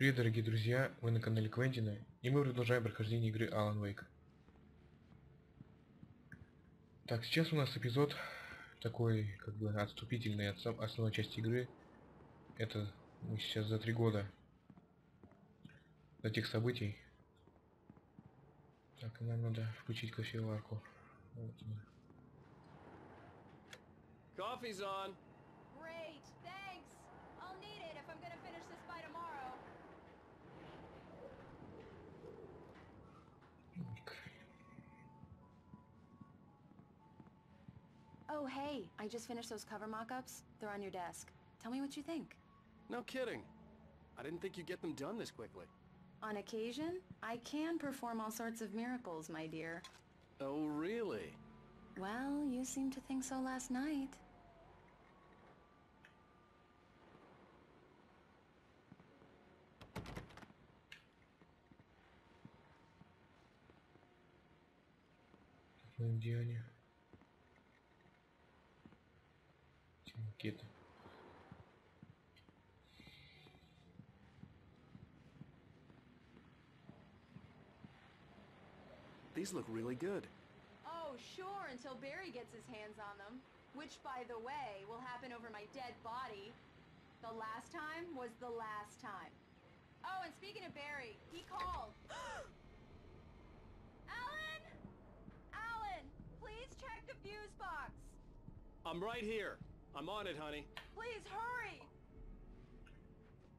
Привет, дорогие друзья, вы на канале Квентина, и мы продолжаем прохождение игры Alan Wake. Так, сейчас у нас эпизод такой, как бы, отступительный от основной части игры. Это мы сейчас за 3 года до тех событий. Так, и нам надо включить кофеварку. Вот она. Coffee's on. Great, thanks. I'll need it if I'm gonna finish this by tomorrow. Так. Oh, hey, I just finished those cover mock-ups. They're on your desk. Tell me what you think. No kidding. I didn't think you'd get them done this quickly. On occasion, I can perform all sorts of miracles, my dear. Oh, really? Well, you seemed to think so last night. Где они? Эти макеты. These look really good. Oh, sure, until Barry gets his hands on them. Which, by the way, will happen over my dead body. The last time was the last time. Oh, and speaking of Barry, he called. Alan! Alan! Please check the fuse box! I'm right here. I'm on it, honey. Please hurry!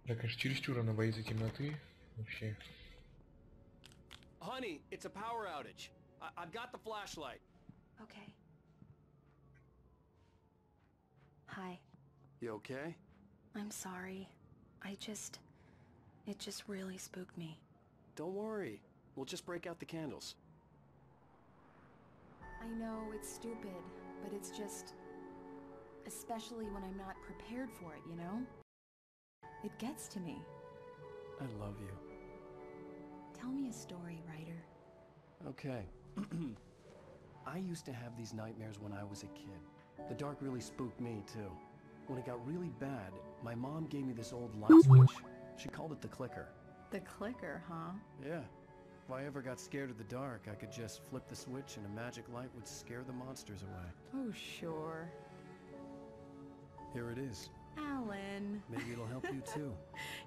Да, конечно, чересчур она боится темноты. Вообще. Honey, it's a power outage. I've got the flashlight. Okay. Hi. You okay? I'm sorry. It just really spooked me. Don't worry. We'll just break out the candles. I know it's stupid, but it's just... especially when I'm not prepared for it, you know? It gets to me. I love you. Tell me a story, writer. Okay. I used to have these nightmares when I was a kid. The dark really spooked me, too. When it got really bad, my mom gave me this old light switch. She called it the clicker. The clicker, huh? Yeah. If I ever got scared of the dark, I could just flip the switch and a magic light would scare the monsters away. Oh, sure. Here it is. Alan. Maybe it'll help you, too.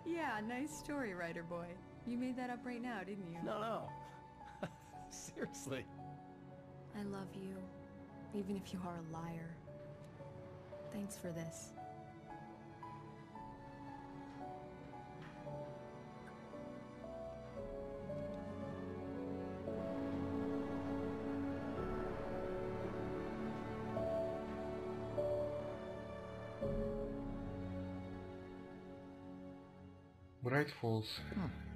Yeah, nice story, writer boy. You made that up right now, didn't you? No. Seriously. I love you, even if you are a liar. Thanks for this. Bright Falls.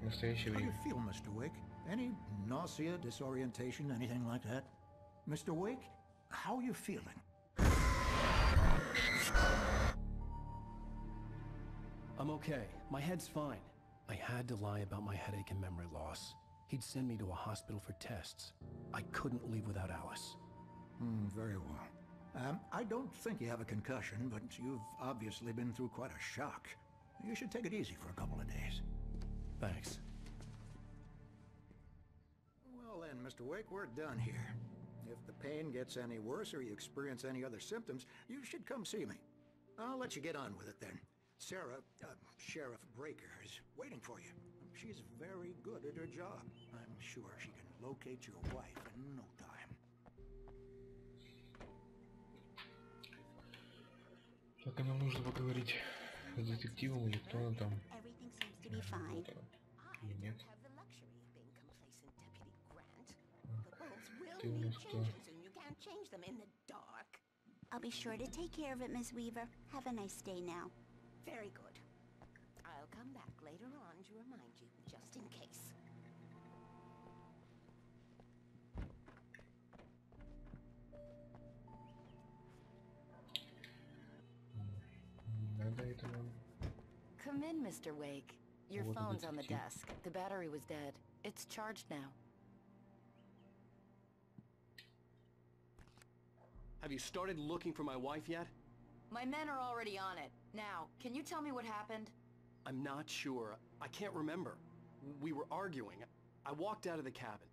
Настоящее How do you время. feel, Mr. Wake? Any nausea, disorientation, anything like that? Mr. Wake, how are you feeling? I'm okay. My head's fine. I had to lie about my headache and memory loss. He'd send me to a hospital for tests. I couldn't leave without Alice. Very well. I don't think you have a concussion, but you've obviously been through quite a shock. You should take it easy for a couple of days. Thanks. Well then, Mr. Wake, we're done here. If the pain gets any worse or you experience any other symptoms, you should come see me. I'll let you get on with it then. Sarah, Sheriff Breaker, is waiting for you. She's very good at her job. I'm sure she can locate your wife in no time. Так, и нам нужно поговорить с детективом или кто он там. Everything seems to be fine. Или нет. Have the luxury of being complacent, Deputy Grant. The bulbs Ты will у need нас кто? changes, and you can't change them in the dark. I'll be sure to take care of it, Miss Weaver. Have a nice day now. Very good. I'll come back later on to remind you, just in case. Надо это нам. Come in, Mr. Wake. Your What a phone's on the detective. desk. The battery was dead. It's charged now. Have you started looking for my wife yet? My men are already on it. Now, can you tell me what happened? I'm not sure. I can't remember. We were arguing. I walked out of the cabin.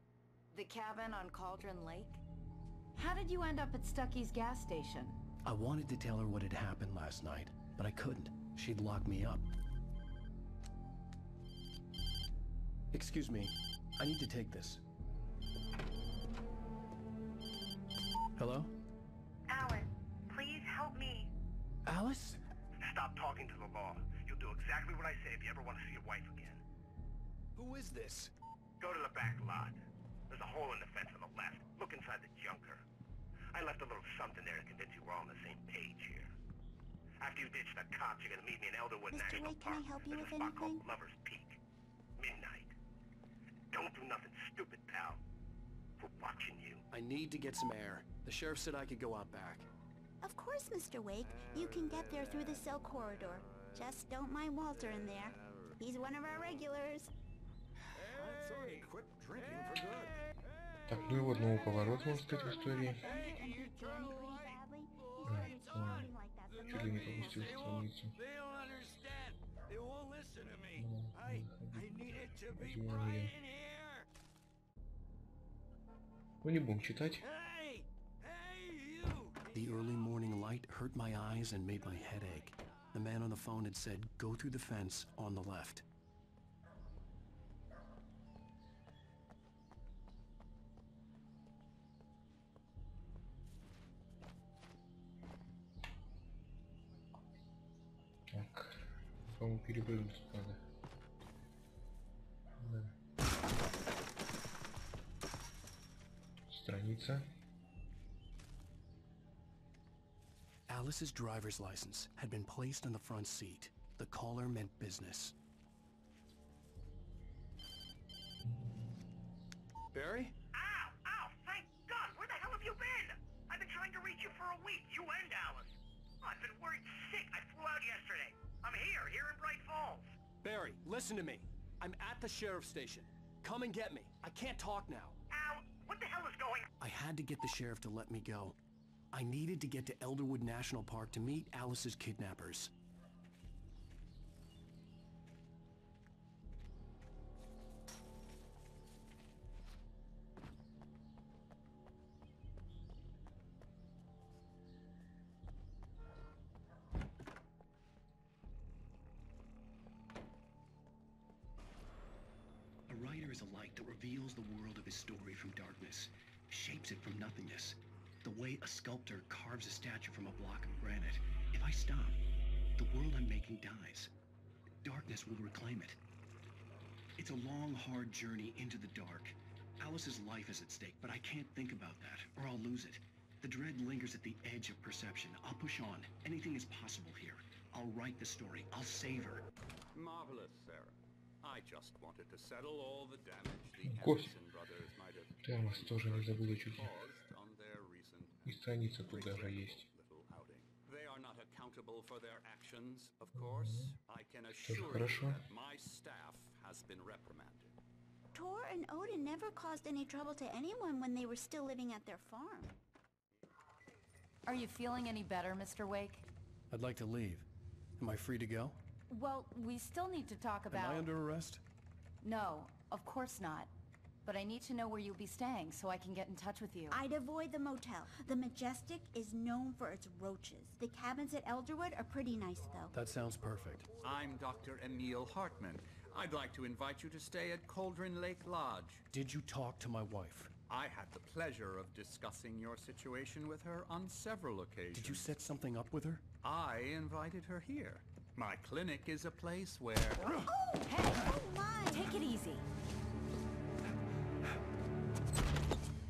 The cabin on Cauldron Lake? How did you end up at Stucky's gas station? I wanted to tell her what had happened last night, but I couldn't. She'd lock me up. Excuse me. I need to take this. Hello? Alan, please help me. Alice? Stop talking to the law. You'll do exactly what I say if you ever want to see your wife again. Who is this? Go to the back lot. There's a hole in the fence on the left. Look inside the junker. I left a little something there to convince you we're all on the same page here. After you ditch the cops, you're gonna meet me in Elderwood Mr. National Wake, can I Park. help you There's with a spot called anything? Lover's Peak. Midnight. Don't do nothing stupid, pal. We're watching you. I need to get some air. The sheriff said I could go out back. Of course, Mr. Wake. You can get there through the cell corridor. Just don't mind Walter in there. He's one of our regulars. I thought he quit drinking for good. Так, ну и вот новый поворот, можно сказать, в истории. Чуть ли не пропустил страницу. Ну не будем читать. The early morning light hurt my eyes and made my head ache. The man on the phone had said, go through the fence on the left. Так, по-моему, перепрыгнуть надо. Да. Страница. Alice's driver's license had been placed on the front seat. The caller meant business. Barry? Ow! Ow! Thank God! Where the hell have you been? I've been trying to reach you for a week. You and Alice. I've been worried sick. I flew out yesterday. I'm here in Bright Falls. Barry, listen to me. I'm at the sheriff's station. Come and get me. I can't talk now. Al, what the hell is going on? I had to get the sheriff to let me go. I needed to get to Elderwood National Park to meet Alice's kidnappers. A writer is a light that reveals the world of his story from darkness, shapes it from nothingness. The way a sculptor carves a statue from a block of granite. If I stop, the world I'm making dies. Darkness will reclaim it. It's a long, hard journey into the dark. Alice's life is at stake, but I can't think about that, or I'll lose it. The dread lingers at the edge of perception. I'll push on. Anything is possible here. I'll write the story. I'll save her. Marvelous, Sarah. I just wanted to settle all the damage the Кость. Henderson brothers might have Термос тоже не забыла чуть. caused on their recent И страница тут даже есть. little outing. They are not accountable for their actions, of course. I can assure you хорошо. that my staff has been reprimanded. Tor and Odin never caused any trouble to anyone when they were still living at their farm. Are you feeling any better, Mr. Wake? I'd like to leave. Am I free to go? Well, we still need to talk about... Am I under arrest? No, of course not. But I need to know where you'll be staying so I can get in touch with you. I'd avoid the motel. The Majestic is known for its roaches. The cabins at Elderwood are pretty nice, though. That sounds perfect. I'm Dr. Emil Hartman. I'd like to invite you to stay at Cauldron Lake Lodge. Did you talk to my wife? I had the pleasure of discussing your situation with her on several occasions. Did you set something up with her? I invited her here. My clinic is a place where... Oh, hey! Oh, my! Take it easy.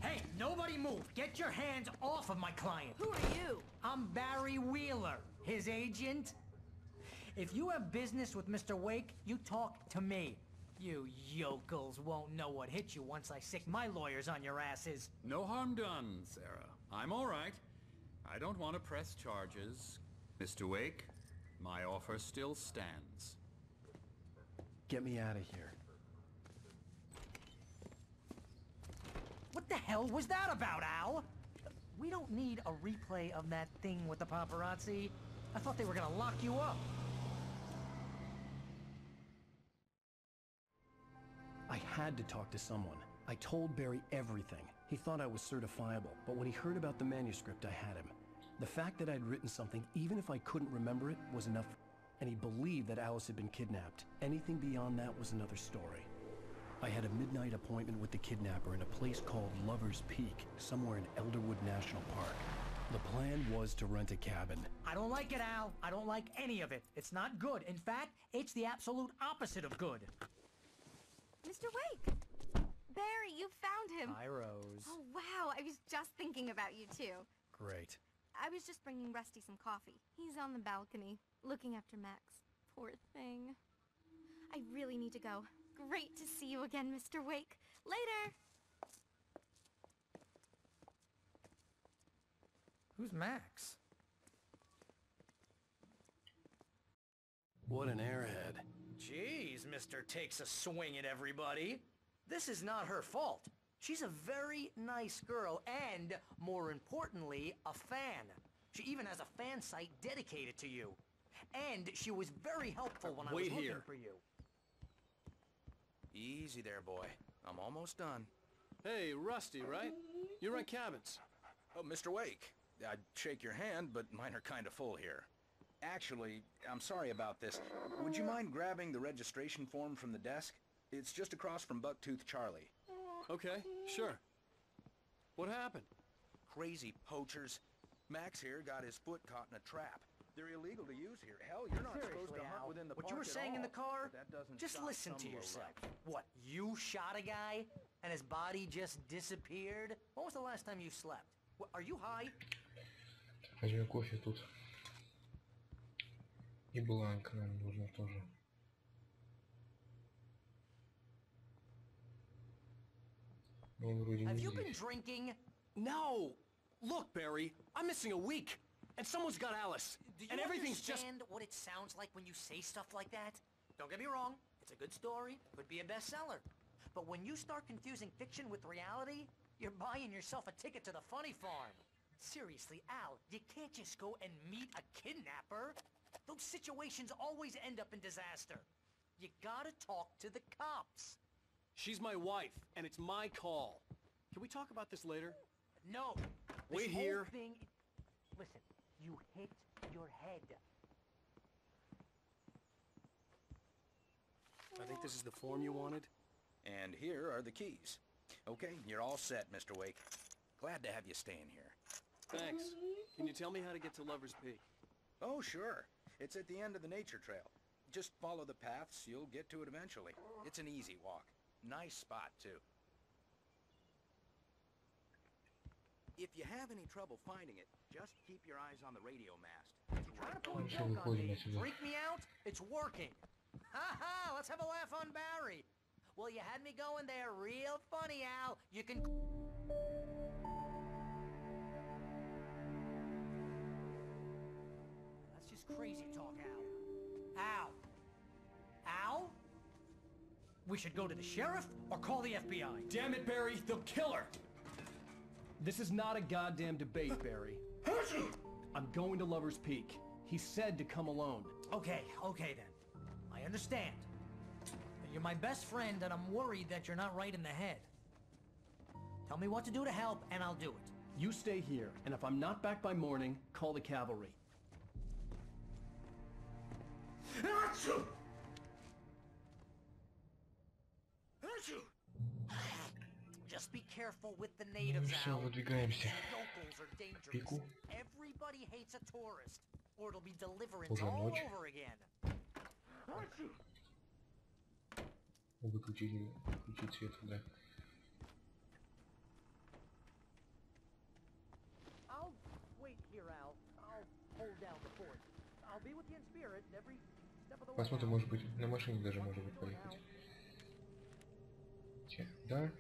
Hey, nobody move! Get your hands off of my client! Who are you? I'm Barry Wheeler, his agent. If you have business with Mr. Wake, you talk to me. You yokels won't know what hit you once I sick my lawyers on your asses. No harm done, Sarah. I'm all right. I don't want to press charges. Mr. Wake, my offer still stands. Get me out of here. What the hell was that about, Al? We don't need a replay of that thing with the paparazzi. I thought they were gonna lock you up. had to talk to someone. I told Barry everything. He thought I was certifiable, but when he heard about the manuscript, I had him. The fact that I'd written something, even if I couldn't remember it, was enough. And he believed that Alice had been kidnapped. Anything beyond that was another story. I had a midnight appointment with the kidnapper in a place called Lover's Peak, somewhere in Elderwood National Park. The plan was to rent a cabin. I don't like it, Al. I don't like any of it. It's not good. In fact, it's the absolute opposite of good. Mr. Wake! Barry, you found him! Hi, Rose. Oh, wow. I was just thinking about you, too. Great. I was just bringing Rusty some coffee. He's on the balcony, looking after Max. Poor thing. I really need to go. Great to see you again, Mr. Wake. Later! Who's Max? What an airhead. Jeez, Mr. Takes a swing at everybody. This is not her fault. She's a very nice girl and, more importantly, a fan. She even has a fan site dedicated to you. And she was very helpful when I was looking for you. Easy there, boy. I'm almost done. Hey, Rusty, right? You rent cabins. Oh, Mr. Wake. I'd shake your hand, but mine are kind of full here. Actually, I'm sorry about this. Would you mind grabbing the registration form from the desk? It's just across from Bucktooth Charlie. Okay, sure. What happened? Crazy poachers. Max here got his foot caught in a trap. They're illegal to use here. Hell, you're not supposed to hunt within the park what you were saying in the car? That doesn't just stop listen to some yourself. lowlife. What, you shot a guy and his body just disappeared? When was the last time you slept? What, are you high? Возьмем кофе тут. И бланк нам нужно тоже. Но он вроде не Have you been здесь. drinking? No! Look, Barry, I'm missing a week, and someone's got Alice, Do you and everything's just... understand what it sounds like when you say stuff like that? Don't get me wrong, it's a good story, could be a bestseller. But when you start confusing fiction with reality, you're buying yourself a ticket to the funny farm. Seriously, Al, you can't just go and meet a kidnapper. Those situations always end up in disaster. You gotta talk to the cops. She's my wife, and it's my call. Can we talk about this later? No. Wait this whole here. Thing... Listen, you hit your head. I think this is the form you wanted. And here are the keys. Okay, you're all set, Mr. Wake. Glad to have you staying here. Thanks. Can you tell me how to get to Lover's Peak? Oh, sure. It's at the end of the nature trail. Just follow the paths, you'll get to it eventually. It's an easy walk. Nice spot, too. If you have any trouble finding it, just keep your eyes on the radio mast. You trying to pull a Все, joke on выходим me? отсюда. Freak me out? It's working. Ha ha! Let's have a laugh on Barry. Well, you had me going there real funny, Al. You can... That's just crazy talk, Al. Al? Al? We should go to the sheriff or call the FBI. Damn it, Barry, they'll kill her! This is not a goddamn debate, Barry. I'm going to Lover's Peak. He said to come alone. Okay then. I understand. But you're my best friend and I'm worried that you're not right in the head. Tell me what to do to help and I'll do it. You stay here, and if I'm not back by morning, call the cavalry. Just be careful with the natives, Все, Al. выдвигаемся. Locals are dangerous. Пику. Everybody hates a tourist, or it'll be deliverance Уже all ночь. over again. Выключить свет, да. I'll wait here, Al. I'll hold down the fort. I'll be with you in spirit every step of the way. Посмотрим, может быть, на машине даже может быть поехать. Да.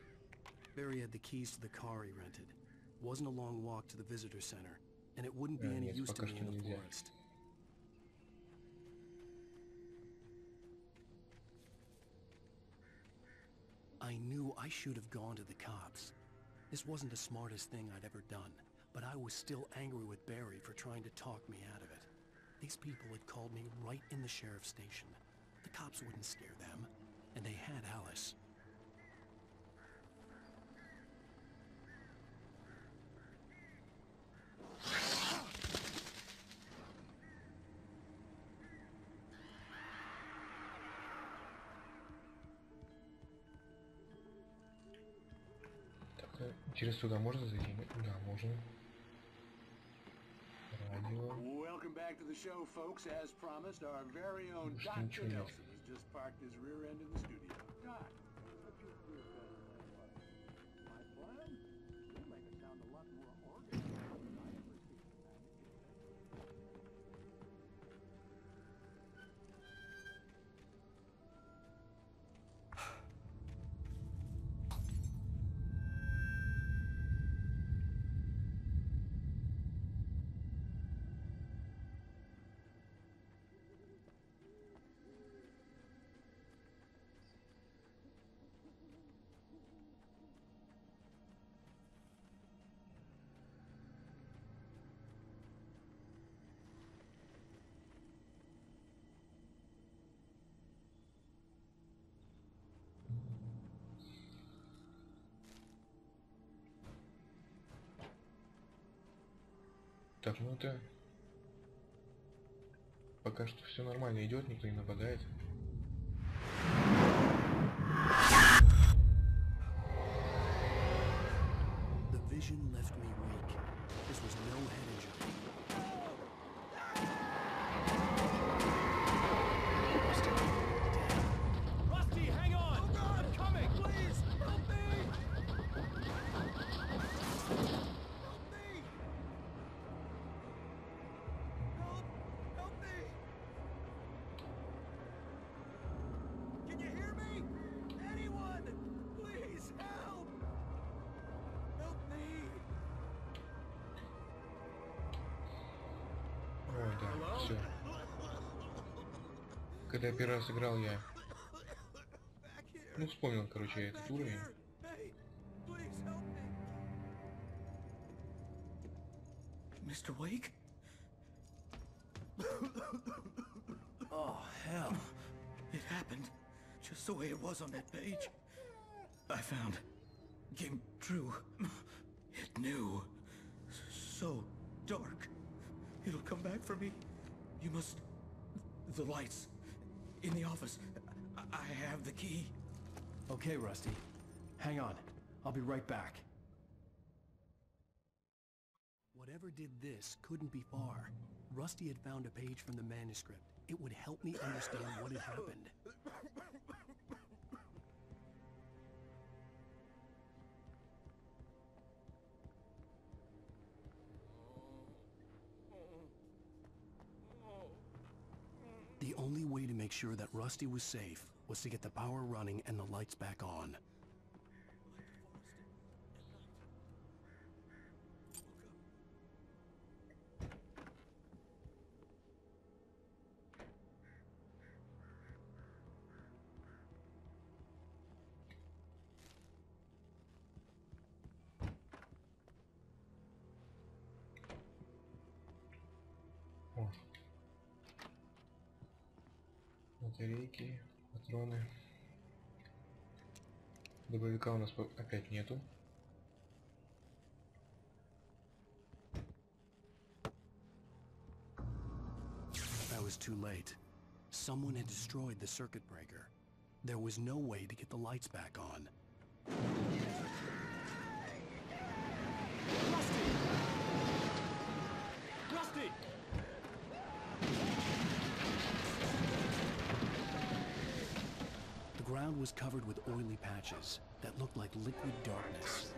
Barry had the keys to the car he rented. Wasn't a long walk to the visitor center, and it wouldn't be any Нет, use to пока me что in the нельзя. forest. I knew I should have gone to the cops. This wasn't the smartest thing I'd ever done, but I was still angry with Barry for trying to talk me out of it. These people had called me right in the sheriff's station. The cops wouldn't scare them, and they had Alice. Через сюда можно зайти? Да, можно. Радио. Welcome back to the show, folks. As promised, our very own Что Dr. ничего нет. Nelson has just parked his rear end in the studio. Doc, but your career better than what? My plan? You'll make it sound a lot more organized than I ever see. Так, ну это... Пока что все нормально идет, никто не нападает. The vision left me weak. This was no head injury. Rusty, hang on! Oh God! I'm coming! Please, help me! Help me! Help me! Can you hear me? Anyone! Please, help! Help me! О, да, все. Когда я первый раз играл, я... Ну, вспомнил, короче, этот уровень. Hey, please help me! Mr. Wake? Oh, hell. It happened just the way it was on that page. I found. Came true. It knew. So dark. It'll come back for me. You must... The lights. In the office. I have the key. Okay, Rusty. Hang on. I'll be right back. Whatever did this couldn't be far. Rusty had found a page from the manuscript. It would help me understand what had happened. The only way to make sure that Rusty was safe was to get the power running and the lights back on. О. Батарейки, патроны. Дробовика у нас опять нету. I was too late. Someone had destroyed the circuit breaker. There was no way to get the lights back on. Rusty! The ground was covered with oily patches that looked like liquid darkness.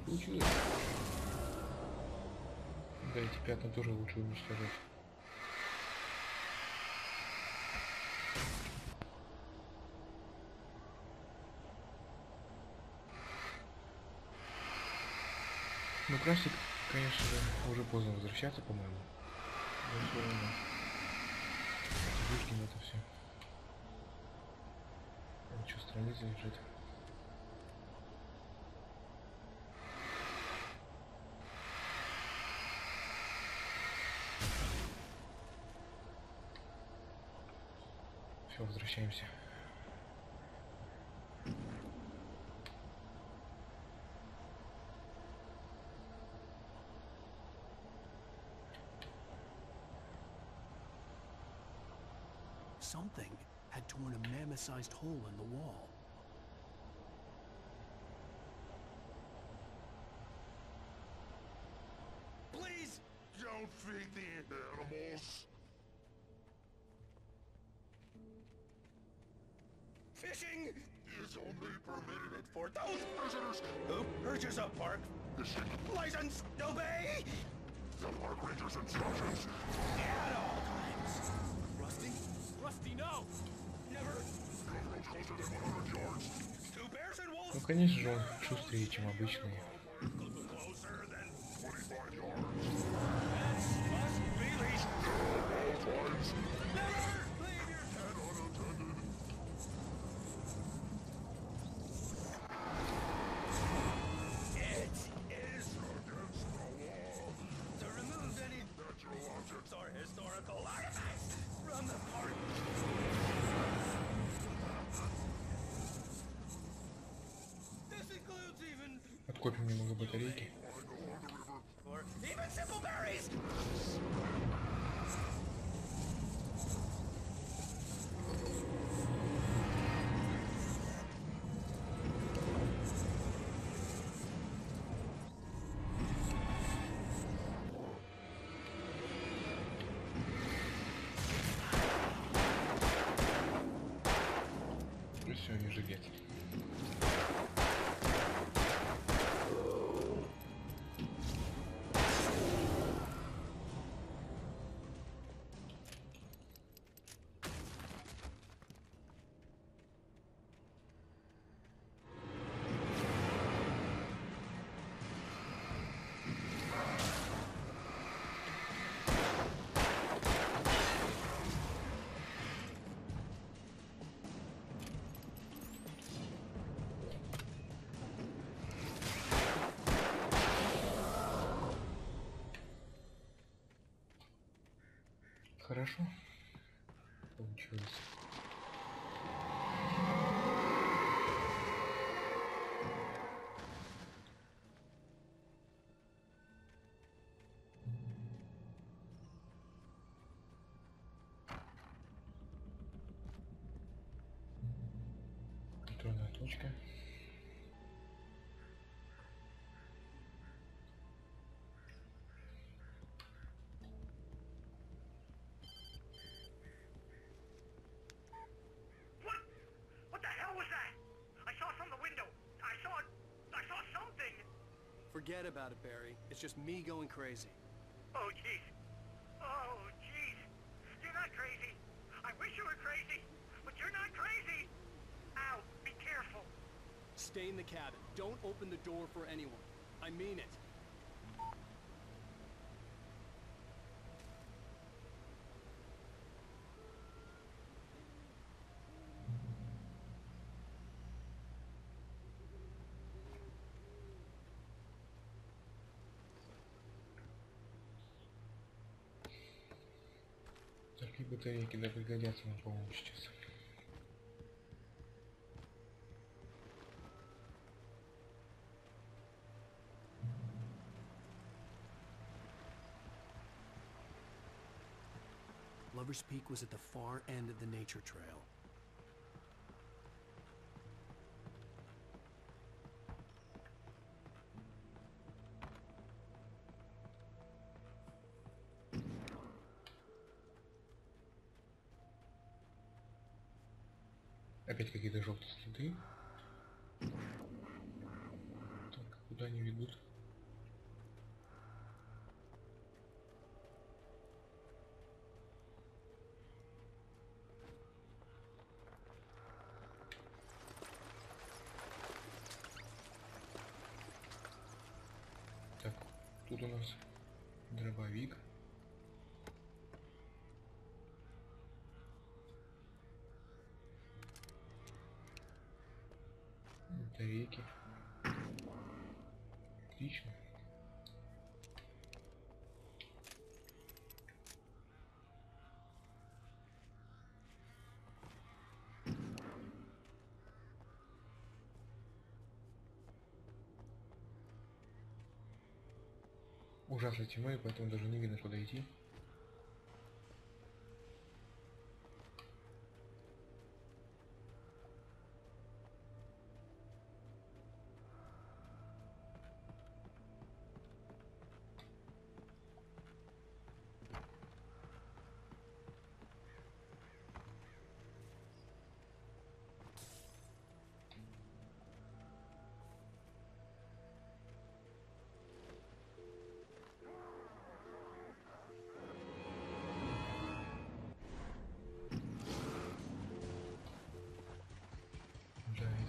Получилось. Да, эти пятна тоже лучше уничтожать. Ну, красик, конечно же, уже поздно возвращаться, по-моему. Но все равно. Выкинем это все. Что, страница лежит. Все, возвращаемся. Something had torn a mammoth-sized hole in the wall. Please don't feed the animals. Fishing is only permitted for those visitors who purchase a park license. Obey The park ranger's instructions. at all times. Rusty? Rusty, no! Never No roads closer than 100 yards. to bears and wolves. Ну, конечно же, он шустрее, чем обычный. Closer than 25 yards. Must be leashed. All times. Never leave your And unattended. It is Against the law. to remove any Natural objects. or historical artifacts from the park. This includes even Откопим немного батарейки. or even simple berries. И все, не жилец. Хорошо получилось. Контрольная точка. What the hell was that? I saw from the window. I saw something. Forget about it, Barry. It's just me going crazy. Oh, jeez. Oh, jeez. You're not crazy. I wish you were crazy, but you're not crazy. Ow, be careful. Stay in the cabin. Don't open the door for anyone. I mean it. Такие батарейки, да, пригодятся нам, по-моему, сейчас. Lover's Peak was at the far end of the nature trail. Опять какие-то желтые следы. Так, куда они ведут? Так, тут у нас дробовик. Батарейки. Отлично. Ужасно темно, и поэтому даже не видно, куда идти.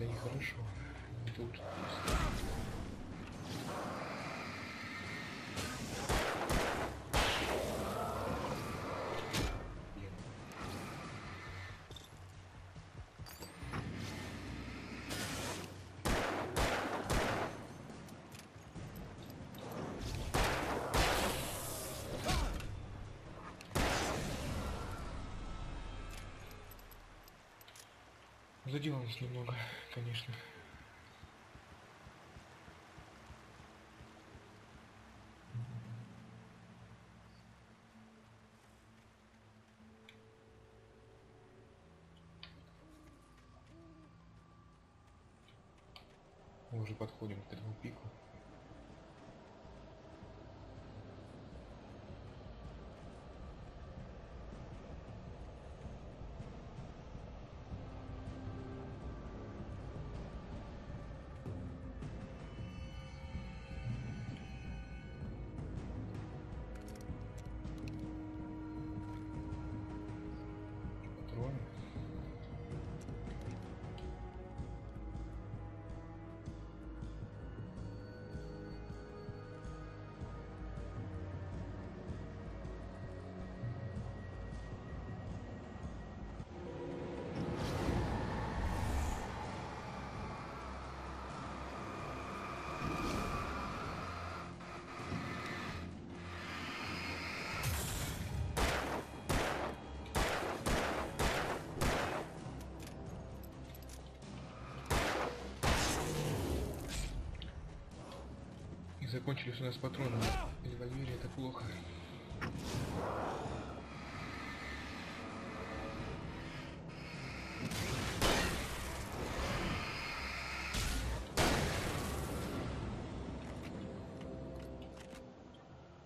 Это нехорошо. Тут заделалось немного, конечно. Мы уже подходим к этому пику. Патроны. И закончились у нас патроны. В револьвере это плохо.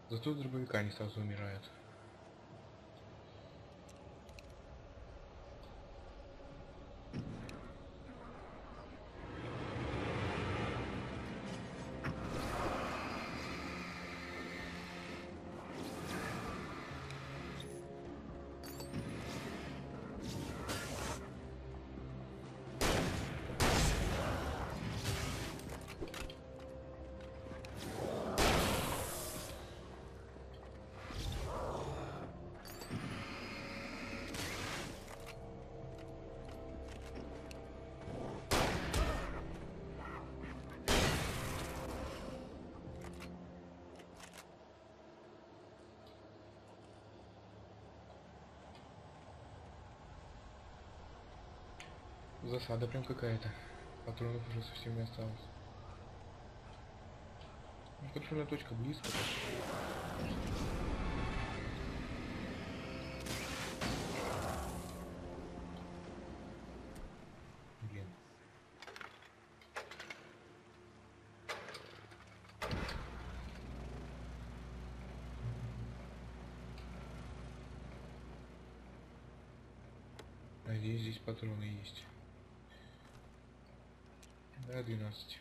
Зато с дробовика они сразу умирают. Засада прям какая-то. Патронов уже совсем не осталось. Ну, контрольная точка близко. Блин. Надеюсь, здесь патроны есть. Да, 12.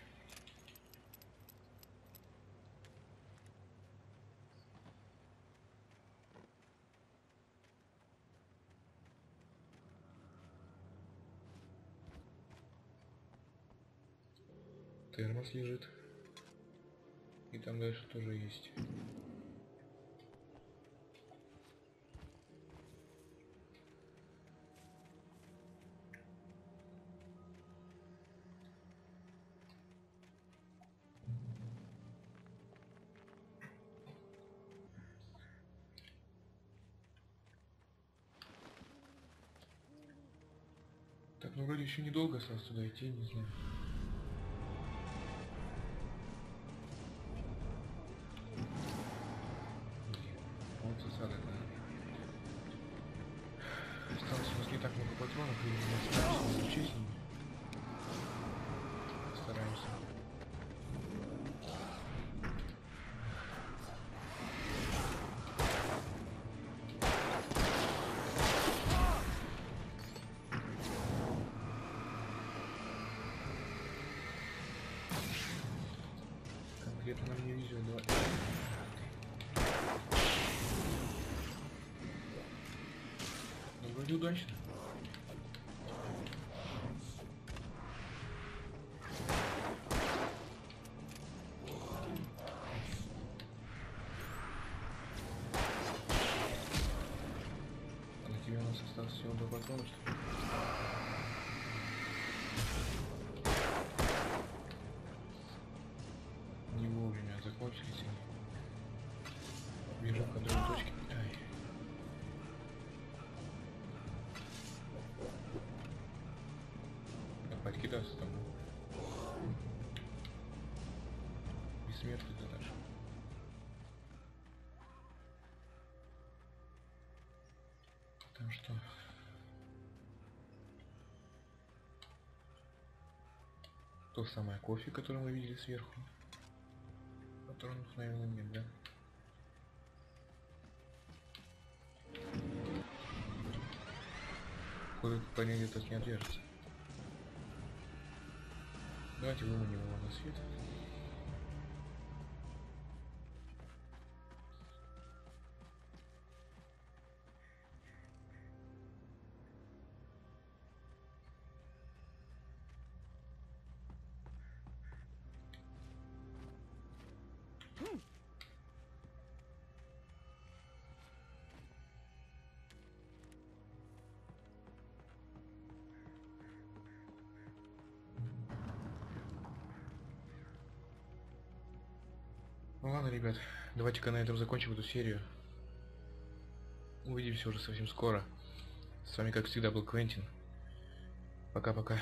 Термос лежит. И там дальше тоже есть. Так, ну вроде еще недолго осталось туда идти, не знаю. Блин, вот засада. Осталось у нас не так много патронов, и мы стараемся изучить с ними. Стараемся. Конкретно нам не везет, давай. Ну, вроде удачно. патроны, что ли? Не вовремя закончились они. Бежим к контрольной точке. Ай. Опять кидаться там. Бессмертный ты наш. Там что? То самое кофе, которое мы видели сверху. Патронов, наверное, нет, да? Походу, парень этот не отвяжется. Давайте выманим его на свет. Ну ладно, ребят, давайте-ка на этом закончим эту серию. Увидимся уже совсем скоро. С вами, как всегда, был Квентин. Пока-пока.